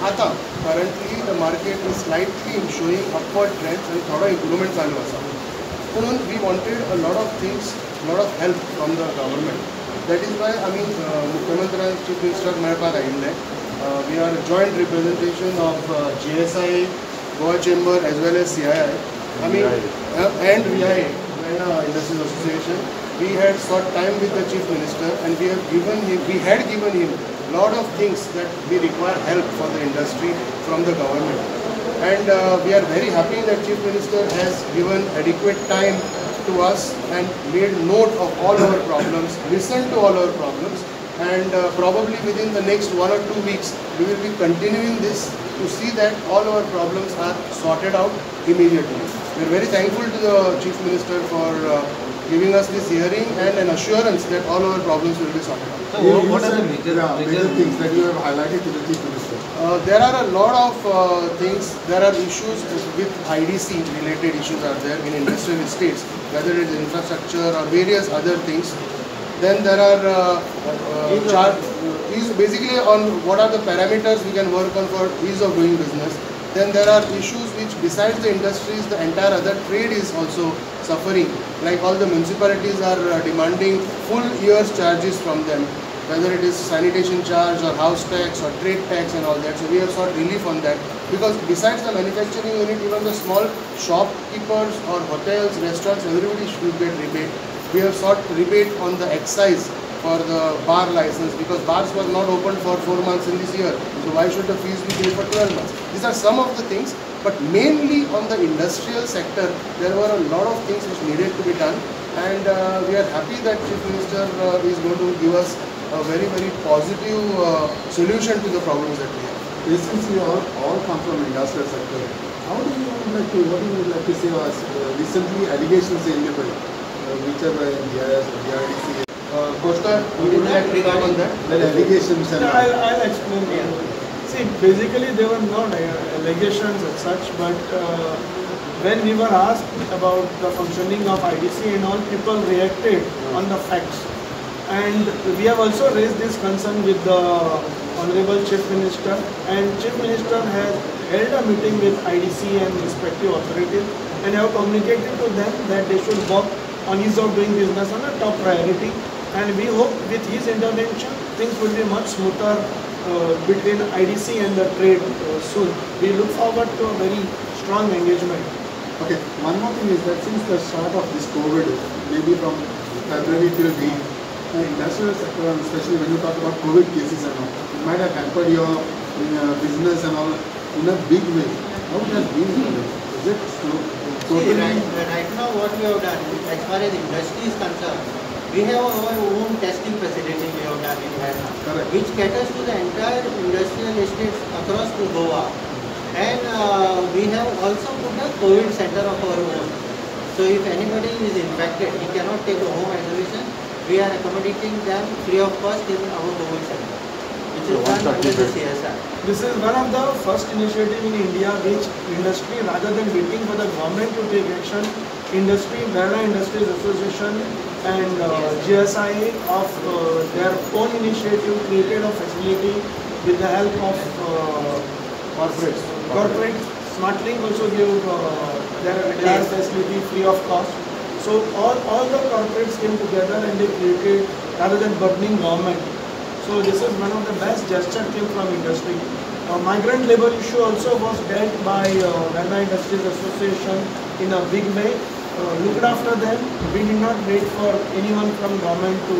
आता currently the market is slightly showing upward trends and थोड़ा improvement चालू असा. म्हणून we wanted a lot of things, lot of help from the government. That is why I mean मुख्यमंत्र्यांक Chief Minister मेळपाक आयिल्ले. We are a joint representation of GSI, Goa Chamber as well as CII. I mean and VIA, Vienna Industries Association. We had sought time with the Chief Minister and we had given him lot of things that we require help for the industry from the government. And we are very happy that Chief Minister has given adequate time to us and made note of all our problems, listened to all our problems, and probably within the next 1 or 2 weeks we will be continuing this to see that all our problems are sorted out immediately. We are very thankful to the Chief Minister for giving us this hearing and an assurance that all our problems will be sorted out. So what are the major things that you have highlighted to the Chief Minister? There are a lot of things. There are issues with IDC related issues are there in industrial estates, whether it is infrastructure or various other things. Then there are basically on what are the parameters we can work on for ease of doing business. Then there are issues which besides the industries, the entire other trade is also suffering. Like all the municipalities are demanding full year's charges from them, whether it is sanitation charge or house tax or trade tax and all that. So we have sought relief on that, because besides the manufacturing unit, even the small shopkeepers or hotels, restaurants, everybody should get rebate. We have sought rebate on the excise for the bar license, because bars were not opened for 4 months in this year. So why should the fees be paid for 12 months? These are some of the things, but mainly on the industrial sector, there were a lot of things which needed to be done, and we are happy that Chief Minister is going to give us a very, very positive solution to the problems that we have. Since you all come from industrial sector, what do you would like to say was recently allegations in the which are by GIS or GRDC? Costa, would you like to comment on that? The allegations and I'll explain. See, basically there were not allegations as such, but when we were asked about the functioning of IDC and all, people reacted on the facts. And we have also raised this concern with the Honorable Chief Minister, and Chief Minister has held a meeting with IDC and respective authorities and have communicated to them that they should work on ease of doing business on a top priority. And we hope with his intervention things will be much smoother between IDC and the trade soon. We look forward to a very strong engagement. Okay, one more thing is that since the start of this COVID, maybe from February till May, the industrial sector, and especially when you talk about COVID cases and all, it might have hampered your business and all in a big way. How it has been? Is it totally? Right now what we have done, as far as industry is concerned, we have our own testing facility we have done in Vienna, which caters to the entire industrial estates across to Goa. And we have also put a COVID center of our own. So if anybody is infected, he cannot take a home isolation. We are accommodating them free of cost in our COVID center, which is done under the CSR. This is one of the first initiative in India which industry, rather than waiting for the government to take action, Vienna Industries Association and GSI of their own initiative created a facility with the help of corporate. SmartLink also gave their entire facility free of cost. So all the corporates came together and they created, rather than burdening government. So this is one of the best gesture came from industry. Migrant labor issue also was dealt by Vienna Industries Association in a big way. Looked after them. We did not wait for anyone from government to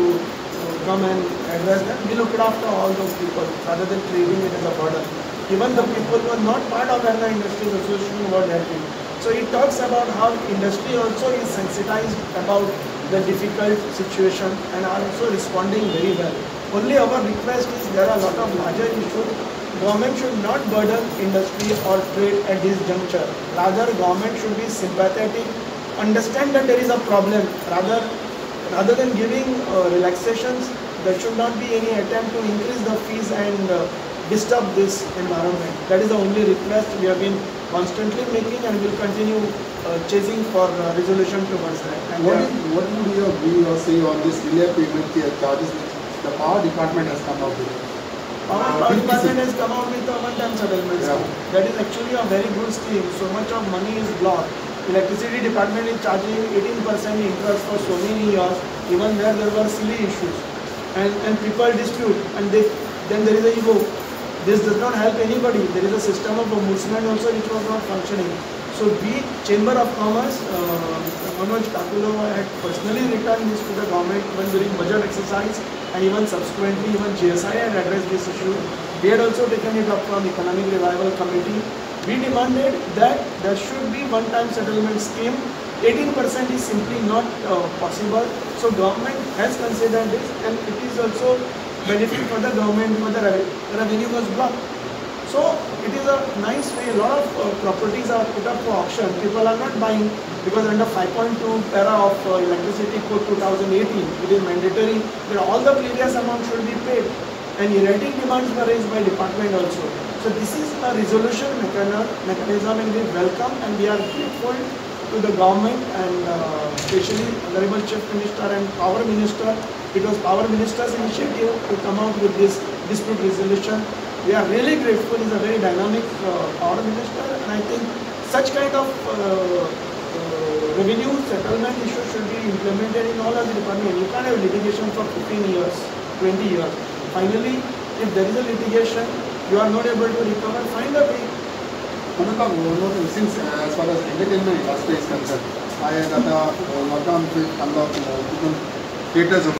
come and address them. We looked after all those people rather than treating it as a burden. Even the people who are not part of Vienna Industries Association were helping. So it talks about how industry also is sensitized about the difficult situation and are also responding very well. Only our request is there are a lot of larger issues. Government should not burden industry or trade at this juncture. Rather, government should be sympathetic, understand that there is a problem. Rather than giving relaxations, there should not be any attempt to increase the fees and disturb this environment. That is the only request we have been constantly making and will continue chasing for resolution towards that. And what would your view or say on this delay payment charges which the power department has come up with? Our department has come out with a one-time settlement scheme. That is actually a very good scheme. So much of money is blocked. Electricity department is charging 18% interest for so many years. Even there were silly issues, and people dispute, and then there is a ego. This does not help anybody. There is a system of ombudsman also which was not functioning. So we, Chamber of Commerce, Manoj Kakulova had personally written this to the government when during budget exercise, and even subsequently even GSI had addressed this issue. We had also taken it up from Economic Revival Committee. We demanded that there should be one-time settlement scheme. 18% is simply not possible. So government has considered this, and it is also benefit for the government because the revenue was blocked. So it is a nice way. A lot of properties are put up for auction. People are not buying because under 5.2 para of Electricity Code 2018, it is mandatory that all the previous amount should be paid, and erratic demands were raised by department also. So this is a resolution mechanism, and we welcome, and we are grateful to the government, and especially Honorable Chief Minister and Power Minister. It was Power Minister's initiative to come out with this dispute resolution. We are really grateful. He is a very dynamic Power Minister, and I think such kind of revenue settlement issue should be implemented in all other departments. You can't have litigation for 15 years, 20 years. Finally, if there is a litigation, you are not able to recover, find a way. Since as far as entertainment industry is concerned, I had worked on different theatres.